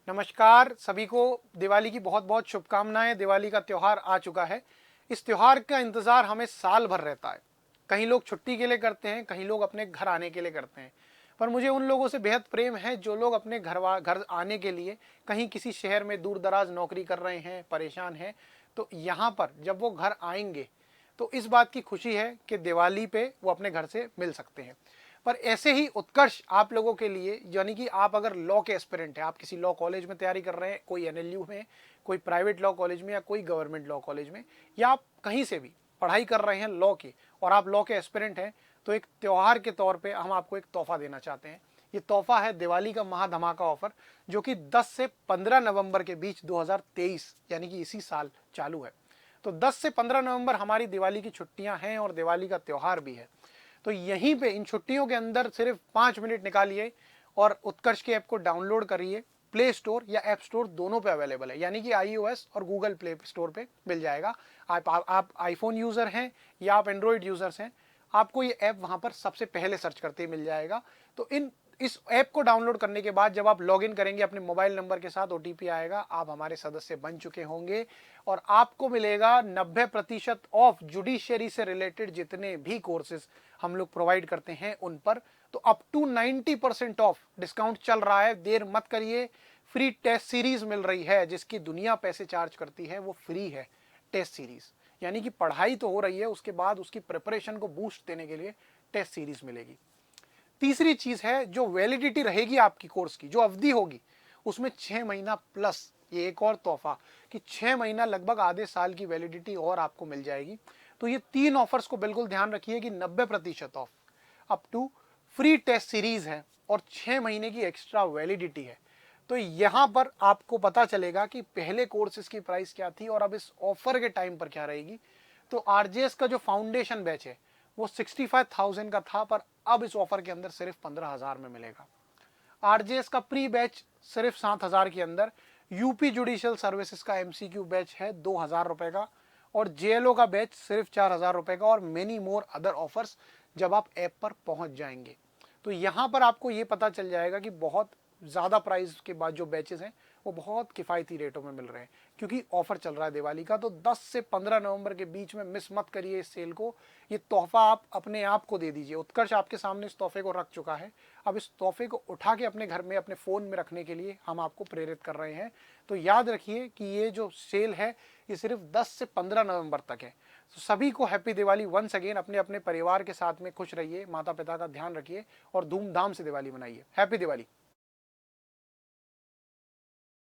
नमस्कार सभी को। दिवाली की बहुत बहुत शुभकामनाएं। दिवाली का त्यौहार आ चुका है। इस त्यौहार का इंतजार हमें साल भर रहता है। कहीं लोग छुट्टी के लिए करते हैं, कहीं लोग अपने घर आने के लिए करते हैं। पर मुझे उन लोगों से बेहद प्रेम है जो लोग अपने घर आने के लिए कहीं किसी शहर में दूर दराज नौकरी कर रहे हैं, परेशान हैं। तो यहाँ पर जब वो घर आएंगे तो इस बात की खुशी है कि दिवाली पे वो अपने घर से मिल सकते हैं। पर ऐसे ही उत्कर्ष आप लोगों के लिए, यानी कि आप अगर लॉ के एस्पिरेंट हैं, आप किसी लॉ कॉलेज में तैयारी कर रहे हैं, कोई एनएलयू में, कोई प्राइवेट लॉ कॉलेज में या कोई गवर्नमेंट लॉ कॉलेज में, या आप कहीं से भी पढ़ाई कर रहे हैं लॉ की और आप लॉ के एस्पिरेंट हैं, तो एक त्यौहार के तौर पे हम आपको एक तोहफा देना चाहते हैं। ये तोहफा है दिवाली का महा धमाका ऑफर, जो कि 10 से 15 नवंबर के बीच 2023 यानी कि इसी साल चालू है। तो 10 से 15 नवंबर हमारी दिवाली की छुट्टियां हैं और दिवाली का त्यौहार भी है। तो यहीं पे इन छुट्टियों के अंदर सिर्फ 5 मिनट निकालिए और उत्कर्ष के ऐप को डाउनलोड करिए। प्ले स्टोर या ऐप स्टोर दोनों पे अवेलेबल है, यानी कि iOS और गूगल प्ले स्टोर पे मिल जाएगा। आप आईफोन यूजर हैं या आप एंड्रॉइड यूजर्स हैं, आपको ये ऐप वहां पर सबसे पहले सर्च करते ही मिल जाएगा। तो इस ऐप को डाउनलोड करने के बाद जब आप लॉगिन करेंगे अपने मोबाइल नंबर के साथ, ओटीपी आएगा, आप हमारे सदस्य बन चुके होंगे और आपको मिलेगा 90% ऑफ जुडिशियरी से रिलेटेड जितने भी कोर्सेज हम लोग प्रोवाइड करते हैं उन पर। तो अप टू 90% ऑफ डिस्काउंट चल रहा है। देर मत करिए। फ्री टेस्ट सीरीज मिल रही है, जिसकी दुनिया पैसे चार्ज करती है वो फ्री है। टेस्ट सीरीज यानी कि पढ़ाई तो हो रही है, उसके बाद उसकी प्रिपरेशन को बूस्ट देने के लिए टेस्ट सीरीज मिलेगी। तीसरी चीज है, जो वैलिडिटी रहेगी आपकी कोर्स की, जो अवधि होगी, उसमें 6 महीना प्लस ये एक और तोहफा कि 6 महीना लगभग आधे साल की वैलिडिटी और आपको मिल जाएगी। तो ये 3 ऑफर्स को बिल्कुल ध्यान रखिए कि 90% of, up to free test series है और 6 महीने की एक्स्ट्रा वैलिडिटी है। तो यहां पर आपको पता चलेगा कि पहले कोर्सेज की प्राइस क्या थी और अब इस ऑफर के टाइम पर क्या रहेगी। तो आरजेएस का जो फाउंडेशन बैच है वो 65,000 का था, पर अब इस ऑफर के अंदर सिर्फ 15,000 में मिलेगा। आरजेएस का प्री बैच सिर्फ 7,000 के अंदर। यूपी जुडिशियल सर्विसेज का एमसीक्यू बैच है 2,000 रुपए का और जेएलओ का बैच सिर्फ 4,000 रुपए का, और मेनी मोर अदर ऑफर्स जब आप ऐप पर पहुंच जाएंगे। तो यहां पर आपको ये पता चल जाएगा कि बहुत ज़्यादा प्राइस के बाद जो बैचेस हैं वो बहुत किफ़ायती रेटों में मिल रहे हैं, क्योंकि ऑफर चल रहा है दिवाली का। तो 10 से 15 नवंबर के बीच में मिस मत करिए इस सेल को। ये तोहफा आप अपने आप को दे दीजिए। उत्कर्ष आपके सामने इस तोहफे को रख चुका है। अब इस तोहफे को उठा के अपने घर में, अपने फ़ोन में रखने के लिए हम आपको प्रेरित कर रहे हैं। तो याद रखिए कि ये जो सेल है ये सिर्फ 10 से 15 नवंबर तक है। तो सभी को हैप्पी दिवाली वंस अगेन। अपने अपने परिवार के साथ में खुश रहिए, माता पिता का ध्यान रखिए और धूमधाम से दिवाली मनाइए। हैप्पी दिवाली।